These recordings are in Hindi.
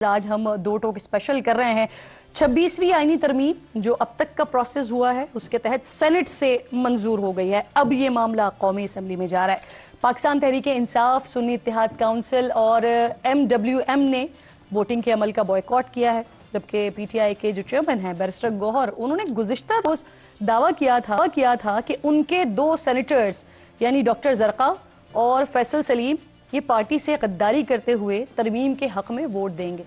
आज हम दो टॉक स्पेशल कर रहे हैं। 26वीं आईनी तरमीम जो अब तक का प्रोसेस हुआ है उसके तहत सेनेट से मंजूर हो गई है। अब ये मामला कौमी असम्बली में जा रहा है। पाकिस्तान तहरीक इंसाफ, सुन्नी इत्तेहाद काउंसिल और MWM ने वोटिंग के अमल का बॉयकॉट किया है, जबकि PTI के जो चेयरमैन हैं बैरिस्टर गौहर, उन्होंने गुज़िश्ता रोज दावा किया था कि उनके दो सेनेटर्स यानी डॉक्टर जरका और फैसल सलीम ये पार्टी से गद्दारी करते हुए तरमीम के हक में वोट देंगे।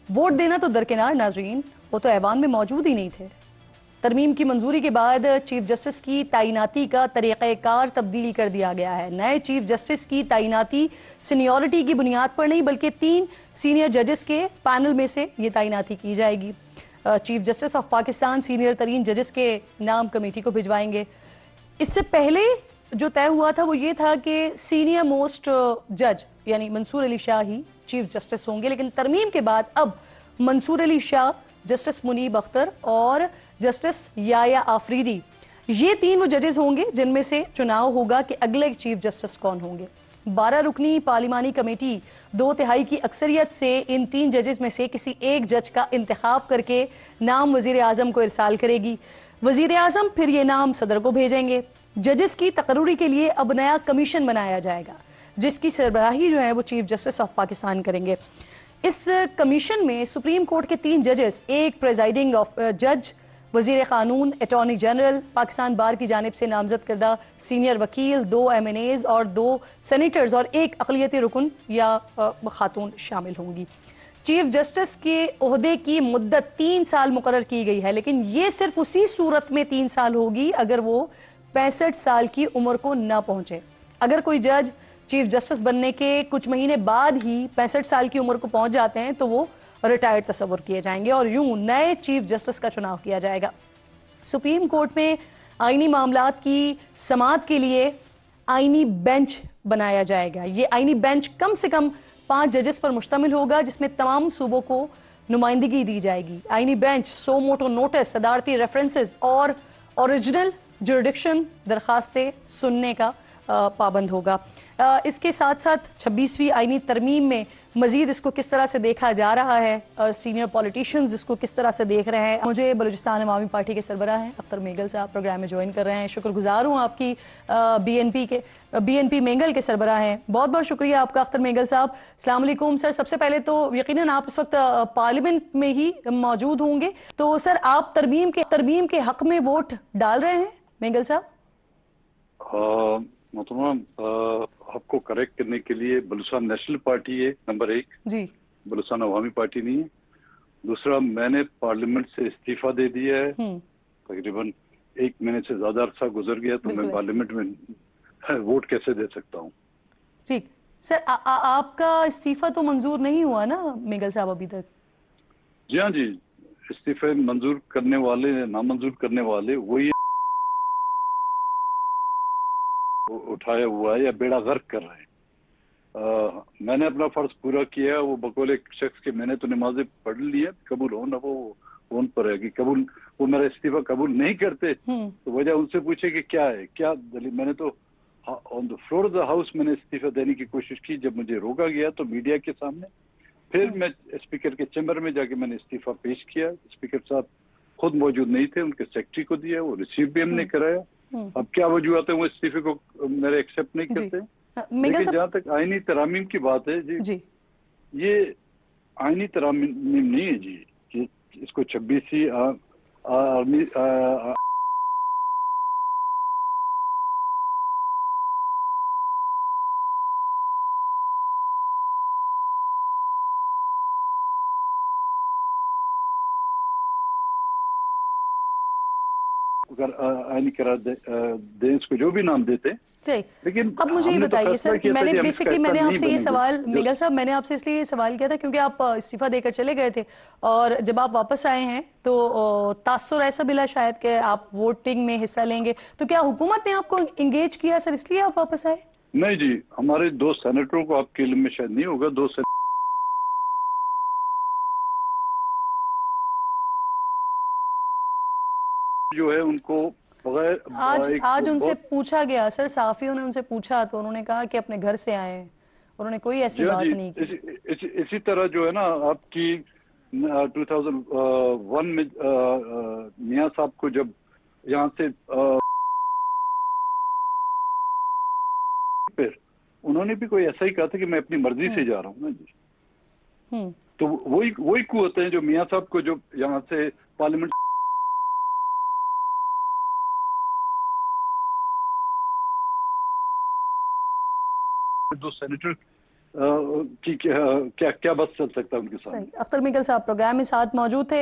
वोट देना तो दरकिनार नाजरीन, वो तो ऐवान में मौजूद ही नहीं थे। तरमीम की मंजूरी के बाद चीफ जस्टिस की तैनाती का तरीक़ाकार तब्दील कर दिया गया है। नए चीफ जस्टिस की तैनाती सीनियरिटी की बुनियाद पर नहीं बल्कि 3 सीनियर जजेस के पैनल में से ये तैनाती की जाएगी। Chief justice of Pakistan senior तरीन जजेस के नाम कमेटी को भिजवाएंगे। इससे पहले जो तय हुआ था वो ये था कि सीनियर मोस्ट जज यानी मंसूर अली शाह ही चीफ जस्टिस होंगे, लेकिन तरमीम के बाद अब मंसूर अली शाह, जस्टिस मुनीब अख्तर और जस्टिस याया आफरीदी, ये 3 वो जजेस होंगे जिनमें से चुनाव होगा कि अगले चीफ जस्टिस कौन होंगे। 12 रुकनी पार्लिमानी कमेटी 2/3 की अक्सरियत से इन 3 जजेस में से किसी एक जज का इंतखाब करके नाम वजीर आजम को इरसाल करेगी। वजीर आजम फिर ये नाम सदर को भेजेंगे। जजेस की तकर्री के लिए अब नया कमीशन बनाया जाएगा जिसकी सरबराही जो है वो चीफ जस्टिस ऑफ पाकिस्तान करेंगे। इस कमीशन में सुप्रीम कोर्ट के 3 जजेस, एक प्रेजाइडिंग जज, वजीर कानून, अटॉर्नी जनरल, पाकिस्तान बार की जानिब से नामजद करदा सीनियर वकील, 2 MNAs और 2 सेनेटर्स और एक अक़लियती रुकन या खातून शामिल होंगी। चीफ जस्टिस के ओहदे की मुद्दत 3 साल मुकर्रर की गई है, लेकिन ये सिर्फ उसी सूरत में 3 साल होगी अगर वो 65 साल की उम्र को ना पहुंचे। अगर कोई जज चीफ जस्टिस बनने के कुछ महीने बाद ही 65 साल की उम्र को पहुंच जाते हैं तो वो रिटायर्ड तस्वर किए जाएंगे और यूं नए चीफ जस्टिस का चुनाव किया जाएगा। सुप्रीम कोर्ट में आईनी मामलात की समाअत के लिए आईनी बेंच बनाया जाएगा। ये आईनी बेंच कम से कम 5 जजेस पर मुश्तमिल होगा जिसमें तमाम सूबों को नुमाइंदगी दी जाएगी। आईनी बेंच सो मोटो नोटिस, सदारती रेफरेंसेस और ओरिजिनल जुरिडिक्शन दरखास्त से सुनने का पाबंद होगा। इसके साथ साथ 26वीं आईनी तरमीम में मजीद इसको किस तरह से देखा जा रहा है, सीनियर पॉलिटिशियंस इसको किस तरह से देख रहे हैं। मुझे बलूचिस्तान अवामी पार्टी के सरबराह हैं अख्तर मेंगल साहब प्रोग्राम में ज्वाइन कर रहे हैं। शुक्रगुजार हूँ आपकी। BNP मेंगल के सरबराह हैं, बहुत बहुत शुक्रिया आपका अख्तर मेंगल साहब। अस्सलाम वालेकुम सर। सबसे पहले तो यकीनन आप इस वक्त पार्लियामेंट में ही मौजूद होंगे, तो सर आप तरमीम के हक में वोट डाल रहे हैं मेंगल साहब? आपको करेक्ट करने के लिए बलूचिस्तान नेशनल पार्टी है नंबर 1 जी, बलूचिस्तान अवामी पार्टी नहीं है। दूसरा, मैंने पार्लियामेंट से इस्तीफा दे दिया है। तकरीबन 1 महीने से ज्यादा अरसा गुजर गया, तो मैं पार्लियामेंट में वोट कैसे दे सकता हूँ? ठीक सर, आपका इस्तीफा तो मंजूर नहीं हुआ ना मेंगल साहब अभी तक? जी हाँ जी, इस्तीफे मंजूर करने वाले, नामंजूर करने वाले वही उठाया हुआ है या बेड़ा गर्क कर रहे हैं। मैंने अपना फर्ज पूरा किया। वो बकौल एक शख्स के मैंने तो नमाजें पढ़ ली है, कबूल हो ना वो उन पर है कि कबूल, वो मेरा इस्तीफा कबूल नहीं करते तो वजह उनसे पूछे कि क्या है, क्या दलील। मैंने तो on the floor of the house मैंने इस्तीफा देने की कोशिश की। जब मुझे रोका गया तो मीडिया के सामने, फिर मैं स्पीकर के चैम्बर में जाके मैंने इस्तीफा पेश किया। स्पीकर साहब खुद मौजूद नहीं थे, उनके सेक्रेटरी को दिया, वो रिसीव भी हमने कराया। अब क्या वजूहत है वो इस्तीफे को मेरे एक्सेप्ट नहीं करते। लेकिन जहाँ तक आईनी तरामीम की बात है जी, ये आईनी तरामीम नहीं है जी कि इसको 26वीं आर्मी आईनी करार दे इसको जो भी नाम देते। लेकिन अब मुझे ये बताइए सर, मैंने आपसे ये सवाल मेंगल साहब, मैंने आपसे इसलिए ये सवाल किया था क्योंकि आप इस्तीफा देकर चले गए थे और जब आप वापस आए हैं तो तासुर ऐसा मिला शायद कि आप वोटिंग में हिस्सा लेंगे, तो क्या हुकूमत ने आपको इंगेज किया सर, इसलिए आप वापस आए? नहीं जी, हमारे 2 सेनेटरों को, आपके इल्म में शायद नहीं होगा, 2 जो है उनको आज उनसे पूछा गया सर, साफियों ने उनसे पूछा तो उन्होंने कहा कि अपने घर से आए हैं उन्होंने कोई ऐसी जी हाँ बात जी, नहीं की। इसी तरह जो है ना आपकी 2001 में मियां साहब को जब यहाँ से फिर उन्होंने भी कोई ऐसा ही कहा था कि मैं अपनी मर्जी से जा रहा हूँ ना जी। हम्म। तो वही coup होते हैं जो मियां साहब को जो यहाँ से पार्लियामेंट दो सेनेटर की क्या क्या बस चल सकता है उनके सामने। सही। अख्तर मिकल साहब प्रोग्राम में साथ मौजूद थे।